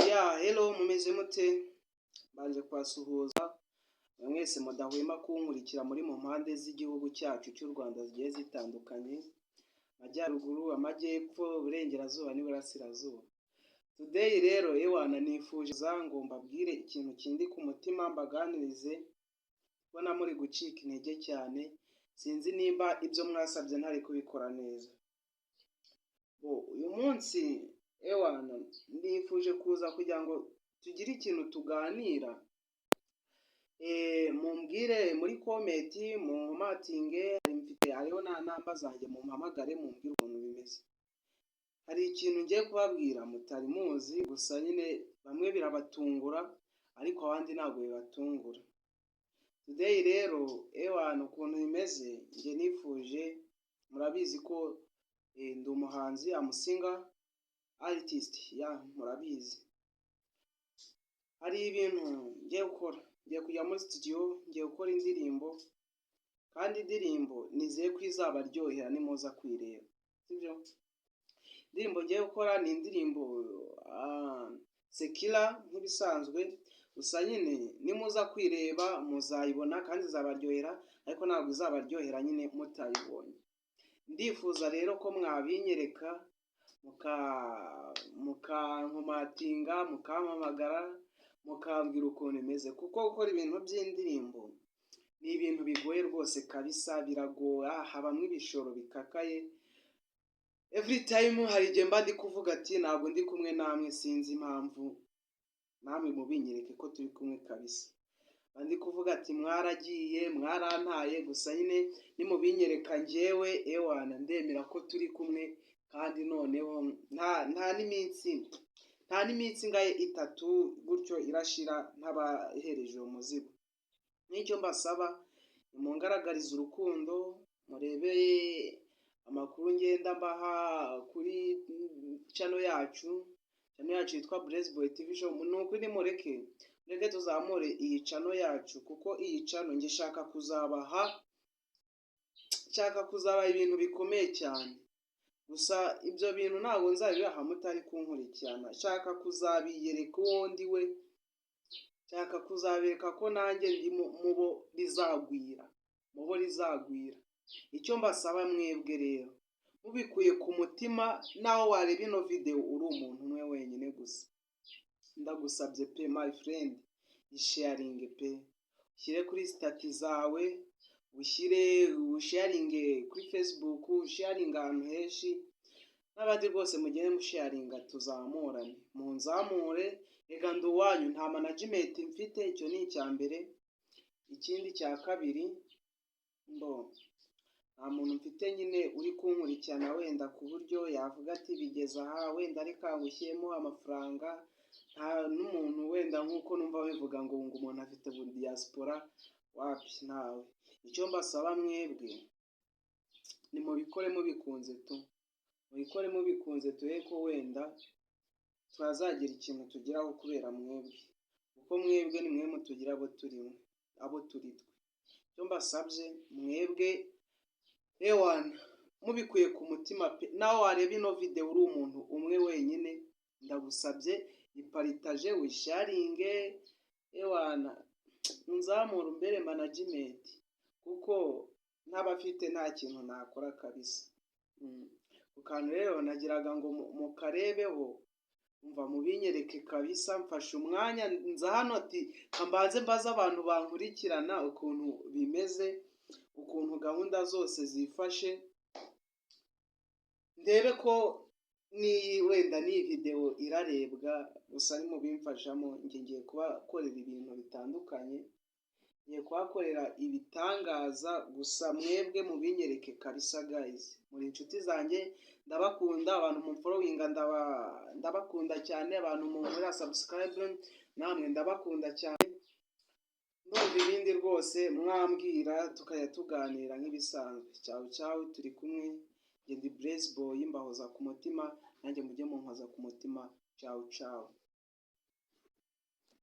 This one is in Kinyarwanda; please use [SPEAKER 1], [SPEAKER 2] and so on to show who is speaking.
[SPEAKER 1] Hello mumeze mute? Banje kubasuhuza mwese mudahwema kunkurikira muri mu mpande z'igihugu cyacu cy'u Rwanda zigiye zitandukanye, Majyaruguru, Amajyepfo, Burengerazuba n'Iburasirazuba. Today rero nifuje ngo mbabwire ikintu kindi ku mutima mbaganirize, ubona muri gucika intege cyane, sinzi nimba ibyo mwasabye ntari kubikora neza. Uyu munsi nifuje kuza kugira ngo tugire ikintu tuganira, mumbwire muri komenti, mumatinge, hariho na namba zanjye, mumpamagare mumbwire ukuntu bimeze. Hari ikintu ngiye kubabwira mutari muzi, gusa nyine bamwe birabatungura ariko abandi ntabwo bibatungura. Today rero ukuntu bimeze, njye nifuje, murabizi ko ndi umuhanzi, amusinga artist, murabizi. Hari ibintu ngiye gukora, ngiye kujya muri studio, ngiye gukora indirimbo, kandi indirimbo nizeye ko izabaryohera nimuza kwireba, sibyo? Indirimbo ngiye gukora ni indirimbo sekira nk'ibisanzwe, gusa nyine nimuza kwireba muzayibona kandi izabaryohera, ariko ntabwo izabaryohera nyine mutayibonye. Ndifuza rero ko mwabinyereka, mukankomatinga, mukampamagara, mukambwira ukuntu imeze, kuko gukora ibintu by'indirimbo ni ibintu bigoye rwose kabisa, biragora, habamo ibishoro bikakaye. Every time hari igihe mba ndi kuvuga ati ntabwo ndi kumwe namwe, sinzi impamvu, namwe mubinyereke ko turi kumwe kabisa. Ndi kuvuga ati mwaragiye, mwarantaye, gusa nyine nimubinyereka njyewe ndemera ko turi kumwe, kandi noneho nta n'iminsi ngaye 3 gutyo irashira ntabahereje uwo muzigo. N'icyo mbasaba, nimungaragarize urukundo, murebe amakuru ngenda mbaha kuri channel yacu yitwa Blaze Boy TV Show. Nuko nimureke tuzamure iyi channel yacu, kuko iyi channel ngishaka kuzaba ibintu bikomeye cyane. Gusa ibyo bintu ntabwo nzabibaha mutari kunkurikirana. Nshaka kuzabiyereka uwo ndi we, nshaka kuzabereka ko nanjye ndi mubo rizagwira. Icyo mbasaba mwebwe rero, mubikuye ku mutima, naho wareba ino video uri umuntu umwe wenyine gusa, ndagusabye pe my friend, isharinge pe, ushyire kuri stati zawe, usharinge kuri Facebook, usharinge ahantu henshi, n'abandi rwose mugende musharinga, tuzamurane, munzamure. Rega ndi uwanyu, nta management mfite, icyo ni icya mbere. Ikindi cya kabiri, nta muntu mfite nyine uri kunkurikirana wenda ku buryo yavuga ati bigeze aha, wenda reka ngushyiremo amafaranga. Nta n'umuntu wenda nk'uko numva bivuga ngo umuntu afite diaspora, wapi, ntawe. Icyo mbasaba mwebwe, nimubikore mubikunze ko wenda twazagira ikintu tugeraho kubera mwebwe, kuko mwebwe ni mwe mutugira abo turi twe. Icyo mbasabye mwebwe, mubikuye ku mutima pe, naho wareba ino video uri umuntu umwe wenyine, ndagusabye iparitaje, wisharinge, nzamura umbere management, kuko ntabafite nta kintu nakora kabisa. Ukantu rero nagiraga ngo mukarebeho, umva mubinyereke kabisa, mfashe umwanya nza hano ati kambanze mbaza abantu bankurikirana ukuntu bimeze, ukuntu gahunda zose zifashe, ndebe ko wenda ni video irarebwa. Gusa nimubimfashamo, ngiye kubakorera ibintu bitandukanye, ngiye kubakorera ibitangaza, gusa mwebwe mubinyereke kabisa guys. Muri inshuti zanjye, ndabakunda, abantu mumfollowinga ndabakunda cyane, abantu munkorera subscribe namwe ndabakunda cyane. Ndumva ibindi rwose mwambwira, tukajya tuganira nk'ibisanzwe. Ciao, turi kumwe. Ndi Blaze Boy, mbahoza ku mutima, nanjye mujye munkoza ku mutima. Ciao.